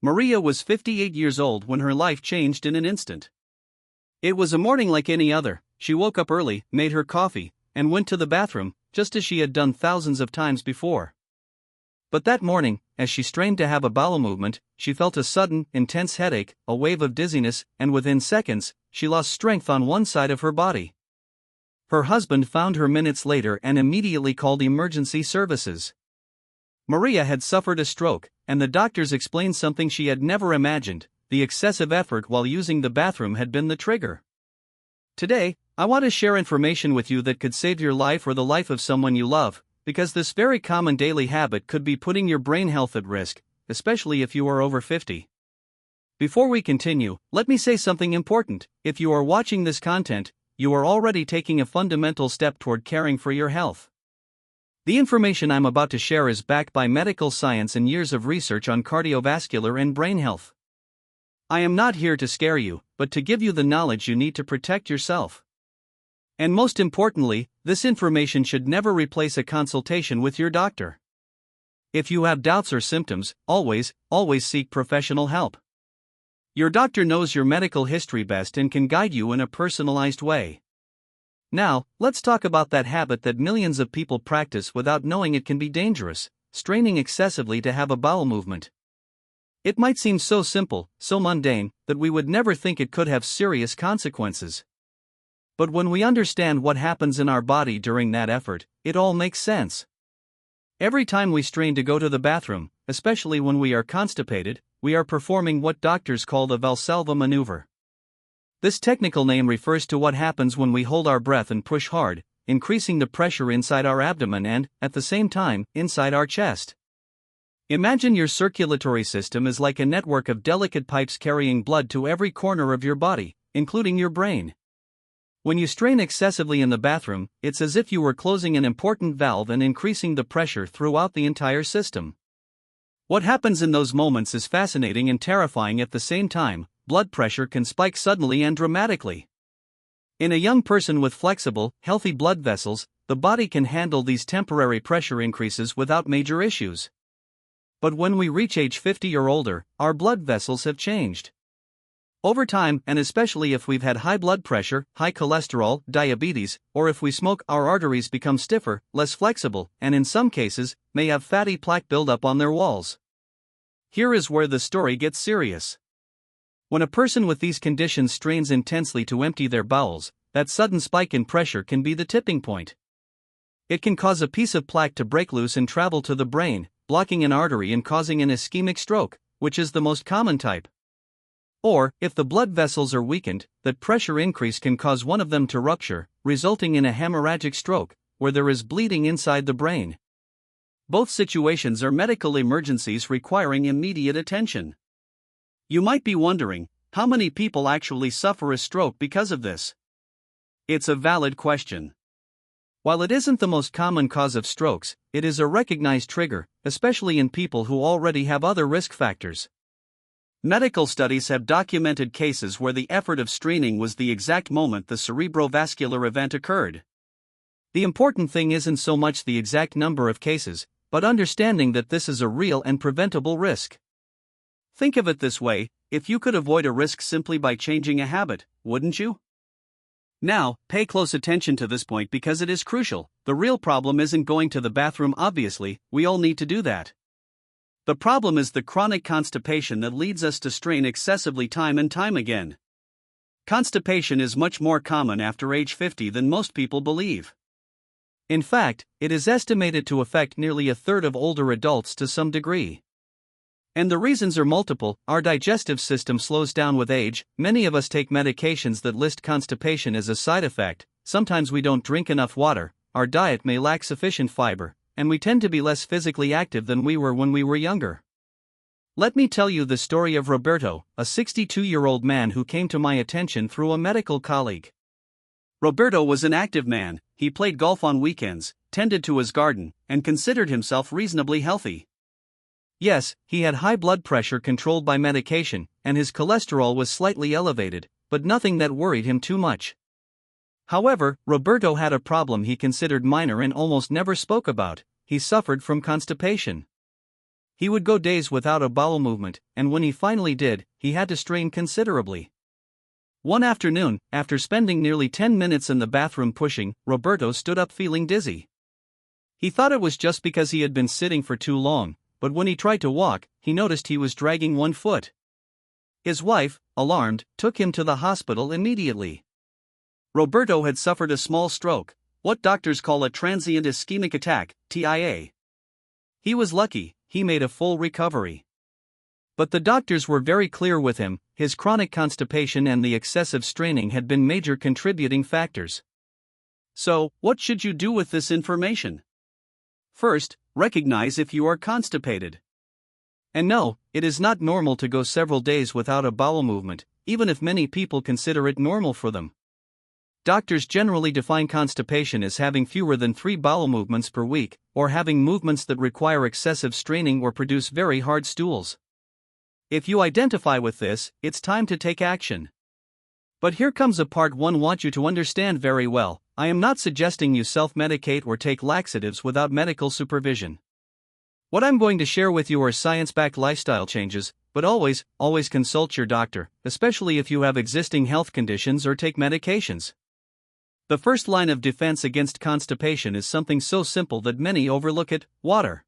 Maria was 58 years old when her life changed in an instant. It was a morning like any other. She woke up early, made her coffee, and went to the bathroom, just as she had done thousands of times before. But that morning, as she strained to have a bowel movement, she felt a sudden, intense headache, a wave of dizziness, and within seconds, she lost strength on one side of her body. Her husband found her minutes later and immediately called emergency services. Maria had suffered a stroke, and the doctors explained something she had never imagined: the excessive effort while using the bathroom had been the trigger. Today, I want to share information with you that could save your life or the life of someone you love, because this very common daily habit could be putting your brain health at risk, especially if you are over 50. Before we continue, let me say something important. If you are watching this content, you are already taking a fundamental step toward caring for your health. The information I'm about to share is backed by medical science and years of research on cardiovascular and brain health. I am not here to scare you, but to give you the knowledge you need to protect yourself. And most importantly, this information should never replace a consultation with your doctor. If you have doubts or symptoms, always seek professional help. Your doctor knows your medical history best and can guide you in a personalized way. Now, let's talk about that habit that millions of people practice without knowing it can be dangerous: straining excessively to have a bowel movement. It might seem so simple, so mundane, that we would never think it could have serious consequences. But when we understand what happens in our body during that effort, it all makes sense. Every time we strain to go to the bathroom, especially when we are constipated, we are performing what doctors call the Valsalva Maneuver. This technical name refers to what happens when we hold our breath and push hard, increasing the pressure inside our abdomen and, at the same time, inside our chest. Imagine your circulatory system is like a network of delicate pipes carrying blood to every corner of your body, including your brain. When you strain excessively in the bathroom, it's as if you were closing an important valve and increasing the pressure throughout the entire system. What happens in those moments is fascinating and terrifying at the same time. Blood pressure can spike suddenly and dramatically. In a young person with flexible, healthy blood vessels, the body can handle these temporary pressure increases without major issues. But when we reach age 50 or older, our blood vessels have changed. Over time, and especially if we've had high blood pressure, high cholesterol, diabetes, or if we smoke, our arteries become stiffer, less flexible, and in some cases, may have fatty plaque buildup on their walls. Here is where the story gets serious. When a person with these conditions strains intensely to empty their bowels, that sudden spike in pressure can be the tipping point. It can cause a piece of plaque to break loose and travel to the brain, blocking an artery and causing an ischemic stroke, which is the most common type. Or, if the blood vessels are weakened, that pressure increase can cause one of them to rupture, resulting in a hemorrhagic stroke, where there is bleeding inside the brain. Both situations are medical emergencies requiring immediate attention. You might be wondering, how many people actually suffer a stroke because of this? It's a valid question. While it isn't the most common cause of strokes, it is a recognized trigger, especially in people who already have other risk factors. Medical studies have documented cases where the effort of straining was the exact moment the cerebrovascular event occurred. The important thing isn't so much the exact number of cases, but understanding that this is a real and preventable risk. Think of it this way: if you could avoid a risk simply by changing a habit, wouldn't you? Now, pay close attention to this point because it is crucial. The real problem isn't going to the bathroom, obviously, we all need to do that. The problem is the chronic constipation that leads us to strain excessively time and time again. Constipation is much more common after age 50 than most people believe. In fact, it is estimated to affect nearly a third of older adults to some degree. And the reasons are multiple. Our digestive system slows down with age. Many of us take medications that list constipation as a side effect. Sometimes we don't drink enough water, our diet may lack sufficient fiber, and we tend to be less physically active than we were when we were younger. Let me tell you the story of Roberto, a 62-year-old man who came to my attention through a medical colleague. Roberto was an active man. He played golf on weekends, tended to his garden, and considered himself reasonably healthy. Yes, he had high blood pressure controlled by medication, and his cholesterol was slightly elevated, but nothing that worried him too much. However, Roberto had a problem he considered minor and almost never spoke about: he suffered from constipation. He would go days without a bowel movement, and when he finally did, he had to strain considerably. One afternoon, after spending nearly 10 minutes in the bathroom pushing, Roberto stood up feeling dizzy. He thought it was just because he had been sitting for too long, but when he tried to walk, he noticed he was dragging one foot. His wife, alarmed, took him to the hospital immediately. Roberto had suffered a small stroke, what doctors call a transient ischemic attack, TIA. He was lucky, he made a full recovery. But the doctors were very clear with him, his chronic constipation and the excessive straining had been major contributing factors. So, what should you do with this information? First, recognize if you are constipated. And no, it is not normal to go several days without a bowel movement, even if many people consider it normal for them. Doctors generally define constipation as having fewer than 3 bowel movements per week, or having movements that require excessive straining or produce very hard stools. If you identify with this, it's time to take action. But here comes a part one want you to understand very well. I am not suggesting you self-medicate or take laxatives without medical supervision. What I'm going to share with you are science-backed lifestyle changes, but always consult your doctor, especially if you have existing health conditions or take medications. The first line of defense against constipation is something so simple that many overlook it: water.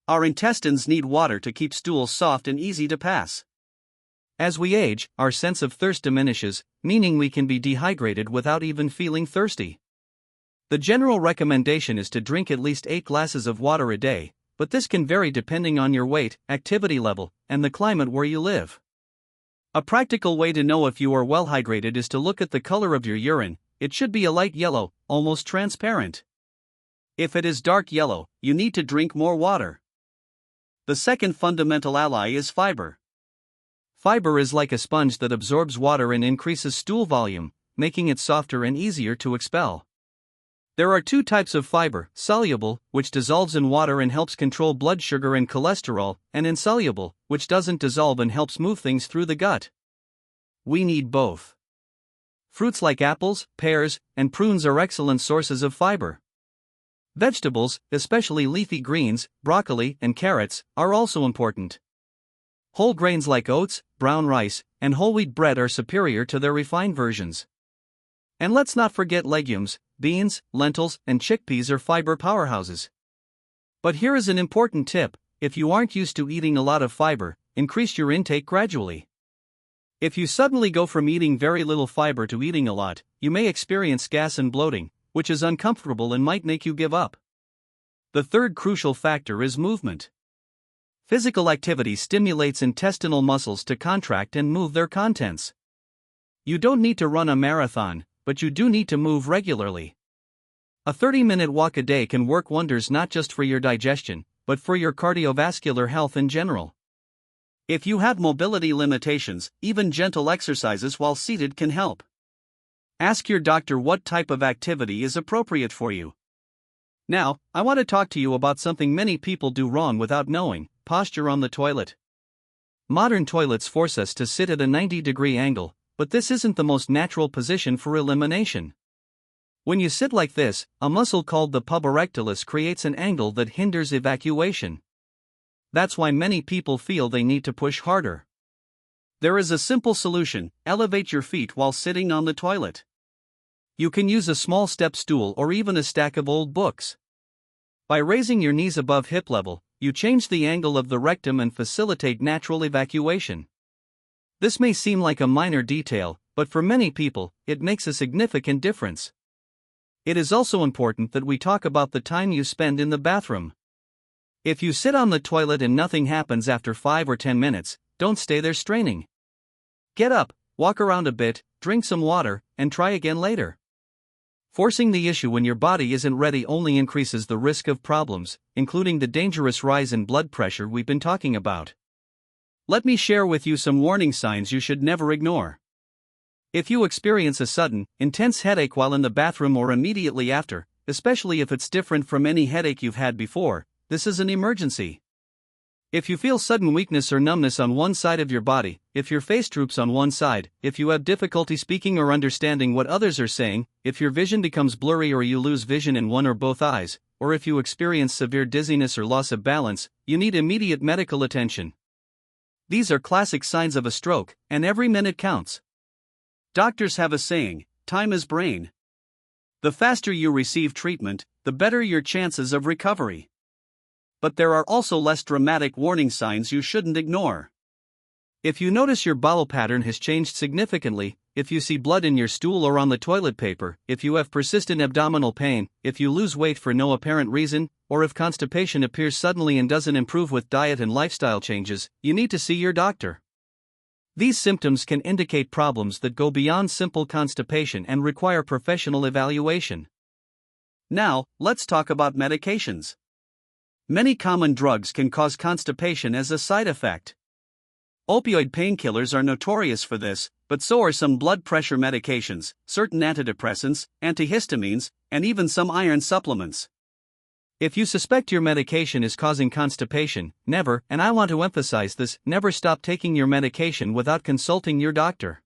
Our intestines need water to keep stools soft and easy to pass. As we age, our sense of thirst diminishes, meaning we can be dehydrated without even feeling thirsty. The general recommendation is to drink at least 8 glasses of water a day, but this can vary depending on your weight, activity level, and the climate where you live. A practical way to know if you are well hydrated is to look at the color of your urine. It should be a light yellow, almost transparent. If it is dark yellow, you need to drink more water. The second fundamental ally is fiber. Fiber is like a sponge that absorbs water and increases stool volume, making it softer and easier to expel. There are 2 types of fiber: soluble, which dissolves in water and helps control blood sugar and cholesterol, and insoluble, which doesn't dissolve and helps move things through the gut. We need both. Fruits like apples, pears, and prunes are excellent sources of fiber. Vegetables, especially leafy greens, broccoli, and carrots, are also important. Whole grains like oats, brown rice, and whole wheat bread are superior to their refined versions. And let's not forget legumes. Beans, lentils, and chickpeas are fiber powerhouses. But here is an important tip: if you aren't used to eating a lot of fiber, increase your intake gradually. If you suddenly go from eating very little fiber to eating a lot, you may experience gas and bloating, which is uncomfortable and might make you give up. The third crucial factor is movement. Physical activity stimulates intestinal muscles to contract and move their contents. You don't need to run a marathon, but you do need to move regularly. A 30-minute walk a day can work wonders not just for your digestion, but for your cardiovascular health in general. If you have mobility limitations, even gentle exercises while seated can help. Ask your doctor what type of activity is appropriate for you. Now, I want to talk to you about something many people do wrong without knowing: posture on the toilet. Modern toilets force us to sit at a 90-degree angle, but this isn't the most natural position for elimination. When you sit like this, a muscle called the puborectalis creates an angle that hinders evacuation. That's why many people feel they need to push harder. There is a simple solution: elevate your feet while sitting on the toilet. You can use a small step stool or even a stack of old books. By raising your knees above hip level, you change the angle of the rectum and facilitate natural evacuation. This may seem like a minor detail, but for many people, it makes a significant difference. It is also important that we talk about the time you spend in the bathroom. If you sit on the toilet and nothing happens after 5 or 10 minutes, don't stay there straining. Get up, walk around a bit, drink some water, and try again later. Forcing the issue when your body isn't ready only increases the risk of problems, including the dangerous rise in blood pressure we've been talking about. Let me share with you some warning signs you should never ignore. If you experience a sudden, intense headache while in the bathroom or immediately after, especially if it's different from any headache you've had before, this is an emergency. If you feel sudden weakness or numbness on one side of your body, if your face droops on one side, if you have difficulty speaking or understanding what others are saying, if your vision becomes blurry or you lose vision in one or both eyes, or if you experience severe dizziness or loss of balance, you need immediate medical attention. These are classic signs of a stroke, and every minute counts. Doctors have a saying, time is brain. The faster you receive treatment, the better your chances of recovery. But there are also less dramatic warning signs you shouldn't ignore. If you notice your bowel pattern has changed significantly, if you see blood in your stool or on the toilet paper, if you have persistent abdominal pain, if you lose weight for no apparent reason, or if constipation appears suddenly and doesn't improve with diet and lifestyle changes, you need to see your doctor. These symptoms can indicate problems that go beyond simple constipation and require professional evaluation. Now, let's talk about medications. Many common drugs can cause constipation as a side effect. Opioid painkillers are notorious for this, but so are some blood pressure medications, certain antidepressants, antihistamines, and even some iron supplements. If you suspect your medication is causing constipation, never, and I want to emphasize this, never stop taking your medication without consulting your doctor.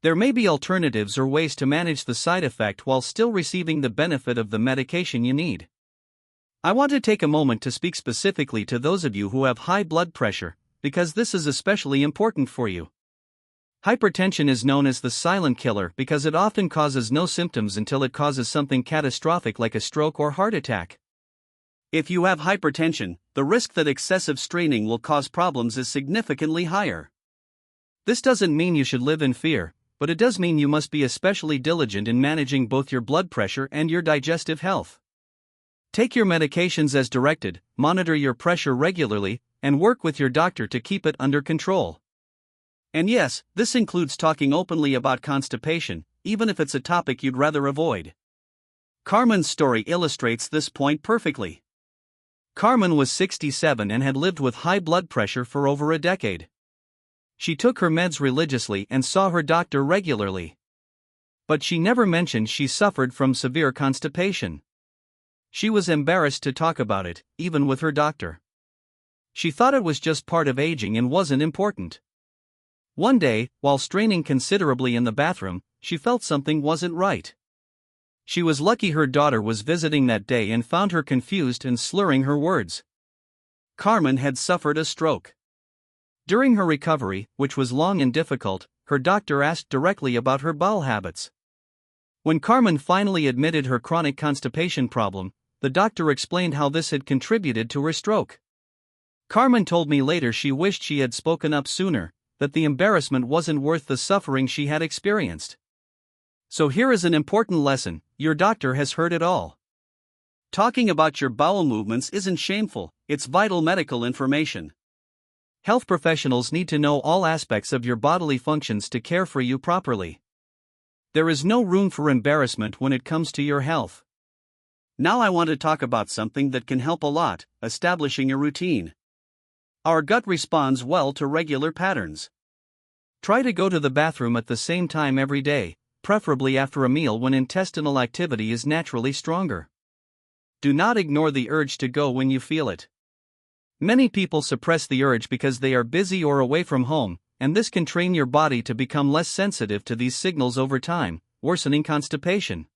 There may be alternatives or ways to manage the side effect while still receiving the benefit of the medication you need. I want to take a moment to speak specifically to those of you who have high blood pressure, because this is especially important for you. Hypertension is known as the silent killer because it often causes no symptoms until it causes something catastrophic like a stroke or heart attack. If you have hypertension, the risk that excessive straining will cause problems is significantly higher. This doesn't mean you should live in fear, but it does mean you must be especially diligent in managing both your blood pressure and your digestive health. Take your medications as directed, monitor your pressure regularly, and work with your doctor to keep it under control. And yes, this includes talking openly about constipation, even if it's a topic you'd rather avoid. Carmen's story illustrates this point perfectly. Carmen was 67 and had lived with high blood pressure for over a decade. She took her meds religiously and saw her doctor regularly. But she never mentioned she suffered from severe constipation. She was embarrassed to talk about it, even with her doctor. She thought it was just part of aging and wasn't important. One day, while straining considerably in the bathroom, she felt something wasn't right. She was lucky her daughter was visiting that day and found her confused and slurring her words. Carmen had suffered a stroke. During her recovery, which was long and difficult, her doctor asked directly about her bowel habits. When Carmen finally admitted her chronic constipation problem, the doctor explained how this had contributed to her stroke. Carmen told me later she wished she had spoken up sooner, that the embarrassment wasn't worth the suffering she had experienced. So here is an important lesson: your doctor has heard it all. Talking about your bowel movements isn't shameful, it's vital medical information. Health professionals need to know all aspects of your bodily functions to care for you properly. There is no room for embarrassment when it comes to your health. Now I want to talk about something that can help a lot: establishing a routine. Our gut responds well to regular patterns. Try to go to the bathroom at the same time every day, preferably after a meal when intestinal activity is naturally stronger. Do not ignore the urge to go when you feel it. Many people suppress the urge because they are busy or away from home, and this can train your body to become less sensitive to these signals over time, worsening constipation.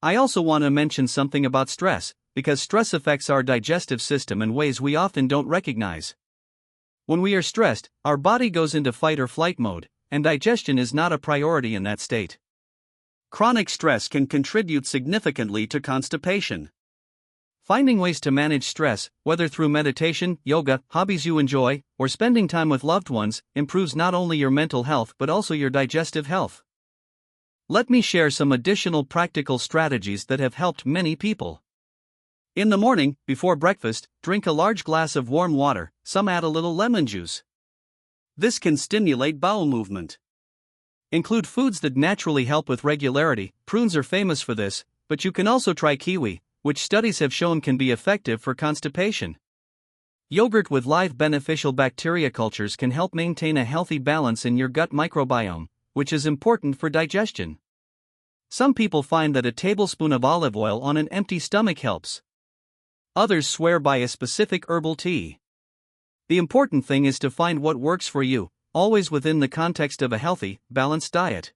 I also want to mention something about stress, because stress affects our digestive system in ways we often don't recognize. When we are stressed, our body goes into fight or flight mode, and digestion is not a priority in that state. Chronic stress can contribute significantly to constipation. Finding ways to manage stress, whether through meditation, yoga, hobbies you enjoy, or spending time with loved ones, improves not only your mental health but also your digestive health. Let me share some additional practical strategies that have helped many people. In the morning, before breakfast, drink a large glass of warm water, some add a little lemon juice. This can stimulate bowel movement. Include foods that naturally help with regularity. Prunes are famous for this, but you can also try kiwi, which studies have shown can be effective for constipation. Yogurt with live beneficial bacteria cultures can help maintain a healthy balance in your gut microbiome, which is important for digestion. Some people find that a tablespoon of olive oil on an empty stomach helps. Others swear by a specific herbal tea. The important thing is to find what works for you. always within the context of a healthy, balanced diet.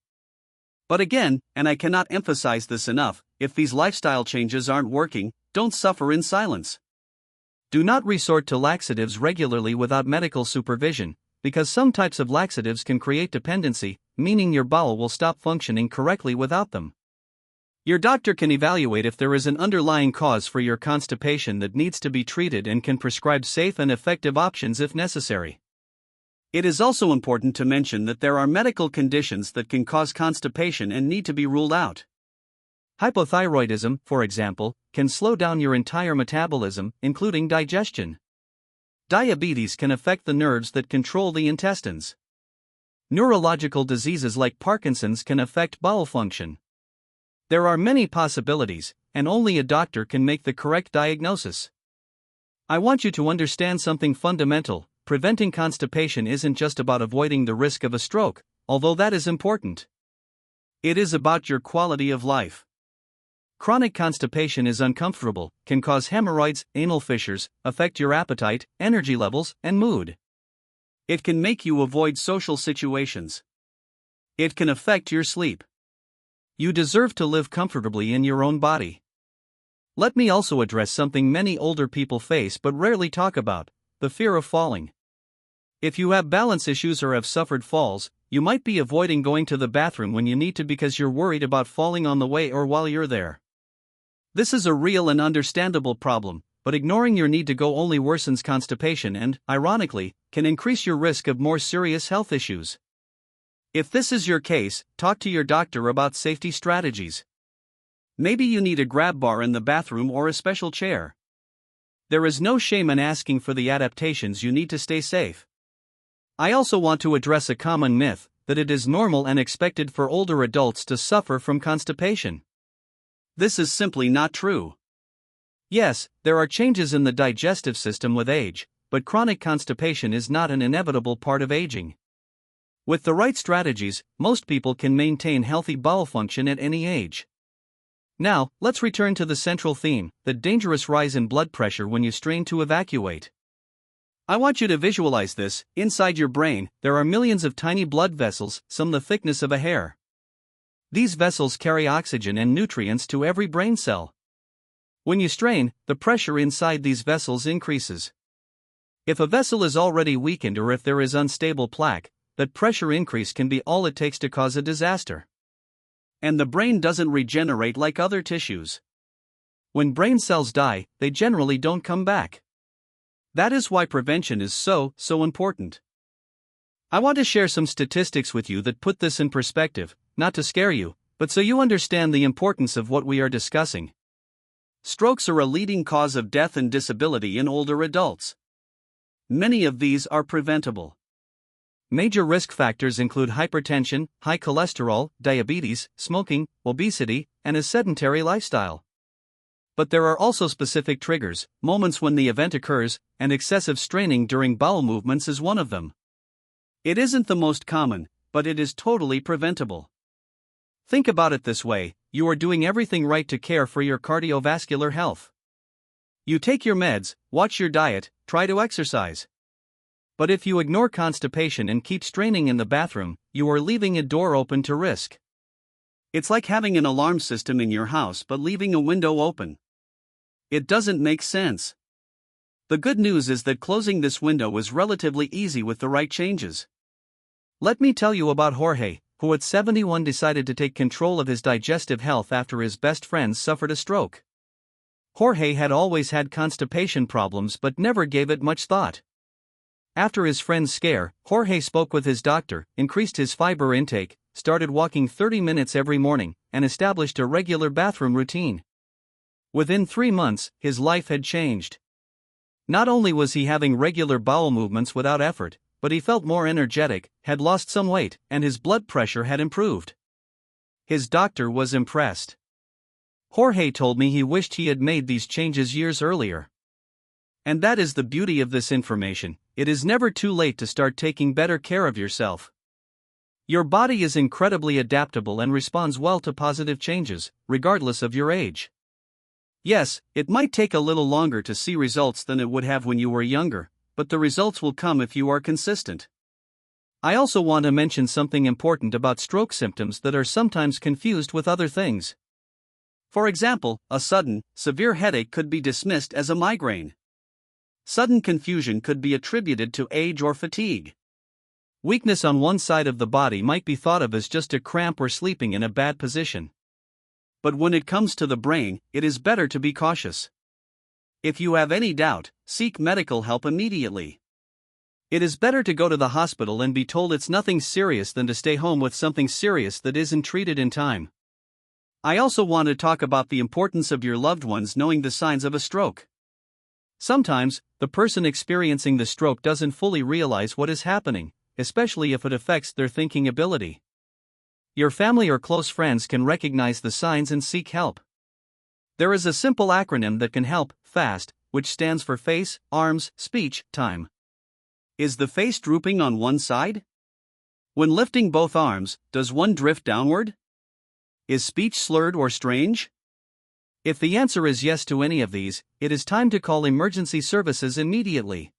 But again, and I cannot emphasize this enough, if these lifestyle changes aren't working, don't suffer in silence. Do not resort to laxatives regularly without medical supervision, because some types of laxatives can create dependency, meaning your bowel will stop functioning correctly without them. Your doctor can evaluate if there is an underlying cause for your constipation that needs to be treated and can prescribe safe and effective options if necessary. It is also important to mention that there are medical conditions that can cause constipation and need to be ruled out. Hypothyroidism, for example, can slow down your entire metabolism, including digestion. Diabetes can affect the nerves that control the intestines. Neurological diseases like Parkinson's can affect bowel function. There are many possibilities, and only a doctor can make the correct diagnosis. I want you to understand something fundamental: preventing constipation isn't just about avoiding the risk of a stroke, although that is important. It is about your quality of life. Chronic constipation is uncomfortable, can cause hemorrhoids, anal fissures, affect your appetite, energy levels, and mood. It can make you avoid social situations. It can affect your sleep. You deserve to live comfortably in your own body. Let me also address something many older people face but rarely talk about: the fear of falling. If you have balance issues or have suffered falls, you might be avoiding going to the bathroom when you need to because you're worried about falling on the way or while you're there. This is a real and understandable problem, but ignoring your need to go only worsens constipation and, ironically, can increase your risk of more serious health issues. If this is your case, talk to your doctor about safety strategies. Maybe you need a grab bar in the bathroom or a special chair. There is no shame in asking for the adaptations you need to stay safe. I also want to address a common myth, that it is normal and expected for older adults to suffer from constipation. This is simply not true. Yes, there are changes in the digestive system with age, but chronic constipation is not an inevitable part of aging. With the right strategies, most people can maintain healthy bowel function at any age. Now, let's return to the central theme: the dangerous rise in blood pressure when you strain to evacuate. I want you to visualize this. Inside your brain, there are millions of tiny blood vessels, some the thickness of a hair. These vessels carry oxygen and nutrients to every brain cell. When you strain, the pressure inside these vessels increases. If a vessel is already weakened or if there is unstable plaque, that pressure increase can be all it takes to cause a disaster. And the brain doesn't regenerate like other tissues. When brain cells die, they generally don't come back. That is why prevention is so important. I want to share some statistics with you that put this in perspective, not to scare you, but so you understand the importance of what we are discussing. Strokes are a leading cause of death and disability in older adults. Many of these are preventable. Major risk factors include hypertension, high cholesterol, diabetes, smoking, obesity, and a sedentary lifestyle. But there are also specific triggers, moments when the event occurs, and excessive straining during bowel movements is one of them. It isn't the most common, but it is totally preventable. Think about it this way: you are doing everything right to care for your cardiovascular health. You take your meds, watch your diet, try to exercise. But if you ignore constipation and keep straining in the bathroom, you are leaving a door open to risk. It's like having an alarm system in your house but leaving a window open. It doesn't make sense. The good news is that closing this window is relatively easy with the right changes. Let me tell you about Jorge, who at 71 decided to take control of his digestive health after his best friend suffered a stroke. Jorge had always had constipation problems but never gave it much thought. After his friend's scare, Jorge spoke with his doctor, increased his fiber intake, started walking 30 minutes every morning, and established a regular bathroom routine. Within 3 months, his life had changed. Not only was he having regular bowel movements without effort, but he felt more energetic, had lost some weight, and his blood pressure had improved. His doctor was impressed. Jorge told me he wished he had made these changes years earlier. And that is the beauty of this information: it is never too late to start taking better care of yourself. Your body is incredibly adaptable and responds well to positive changes, regardless of your age. Yes, it might take a little longer to see results than it would have when you were younger, but the results will come if you are consistent. I also want to mention something important about stroke symptoms that are sometimes confused with other things. For example, a sudden, severe headache could be dismissed as a migraine. Sudden confusion could be attributed to age or fatigue. Weakness on one side of the body might be thought of as just a cramp or sleeping in a bad position. But when it comes to the brain, it is better to be cautious. If you have any doubt, seek medical help immediately. It is better to go to the hospital and be told it's nothing serious than to stay home with something serious that isn't treated in time. I also want to talk about the importance of your loved ones knowing the signs of a stroke. Sometimes, the person experiencing the stroke doesn't fully realize what is happening, especially if it affects their thinking ability. Your family or close friends can recognize the signs and seek help. There is a simple acronym that can help: FAST, which stands for face, arms, speech, time. Is the face drooping on one side? When lifting both arms, does one drift downward? Is speech slurred or strange? If the answer is yes to any of these, it is time to call emergency services immediately.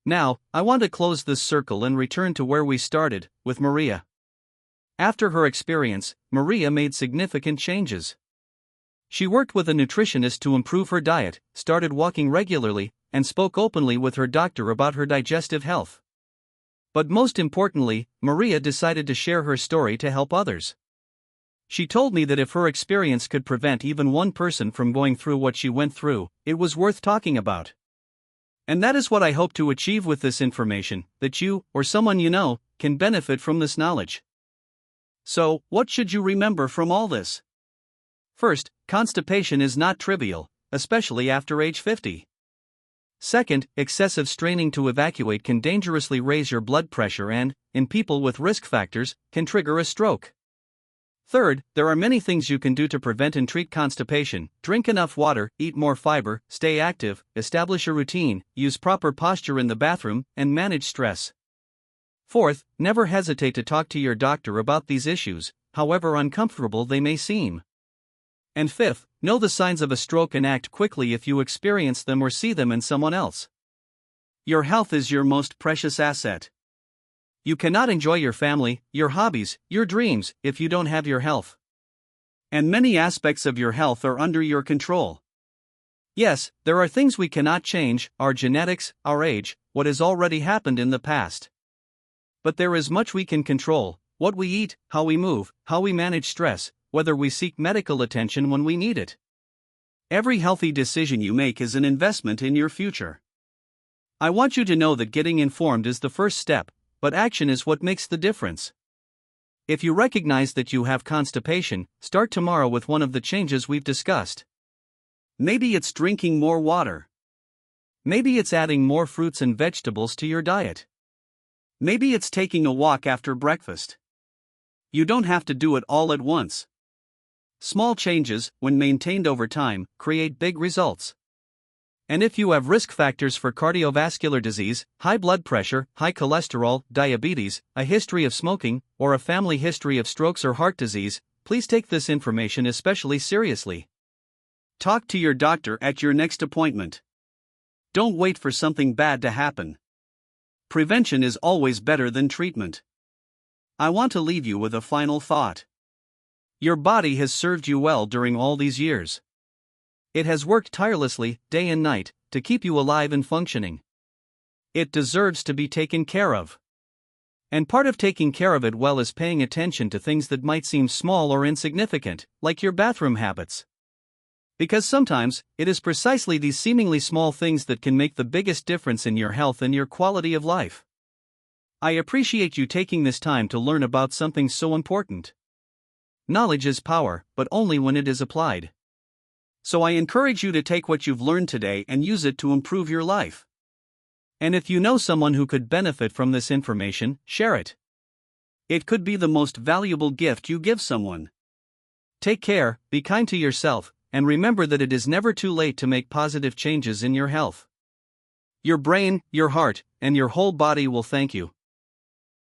Now, I want to close this circle and return to where we started, with Maria. After her experience, Maria made significant changes. She worked with a nutritionist to improve her diet, started walking regularly, and spoke openly with her doctor about her digestive health. But most importantly, Maria decided to share her story to help others. She told me that if her experience could prevent even one person from going through what she went through, it was worth talking about. And that is what I hope to achieve with this information, that you, or someone you know, can benefit from this knowledge. So, what should you remember from all this? First, constipation is not trivial, especially after age 50. Second, excessive straining to evacuate can dangerously raise your blood pressure and, in people with risk factors, can trigger a stroke. Third, there are many things you can do to prevent and treat constipation: drink enough water, eat more fiber, stay active, establish a routine, use proper posture in the bathroom, and manage stress. Fourth, never hesitate to talk to your doctor about these issues, however uncomfortable they may seem. And fifth, know the signs of a stroke and act quickly if you experience them or see them in someone else. Your health is your most precious asset. You cannot enjoy your family, your hobbies, your dreams, if you don't have your health. And many aspects of your health are under your control. Yes, there are things we cannot change: our genetics, our age, what has already happened in the past. But there is much we can control: what we eat, how we move, how we manage stress, whether we seek medical attention when we need it. Every healthy decision you make is an investment in your future. I want you to know that getting informed is the first step, but action is what makes the difference. If you recognize that you have constipation, start tomorrow with one of the changes we've discussed. Maybe it's drinking more water. Maybe it's adding more fruits and vegetables to your diet. Maybe it's taking a walk after breakfast. You don't have to do it all at once. Small changes, when maintained over time, create big results. And if you have risk factors for cardiovascular disease, high blood pressure, high cholesterol, diabetes, a history of smoking, or a family history of strokes or heart disease, please take this information especially seriously. Talk to your doctor at your next appointment. Don't wait for something bad to happen. Prevention is always better than treatment. I want to leave you with a final thought. Your body has served you well during all these years. It has worked tirelessly, day and night, to keep you alive and functioning. It deserves to be taken care of. And part of taking care of it well is paying attention to things that might seem small or insignificant, like your bathroom habits. Because sometimes, it is precisely these seemingly small things that can make the biggest difference in your health and your quality of life. I appreciate you taking this time to learn about something so important. Knowledge is power, but only when it is applied. So I encourage you to take what you've learned today and use it to improve your life. And if you know someone who could benefit from this information, share it. It could be the most valuable gift you give someone. Take care, be kind to yourself, and remember that it is never too late to make positive changes in your health. Your brain, your heart, and your whole body will thank you.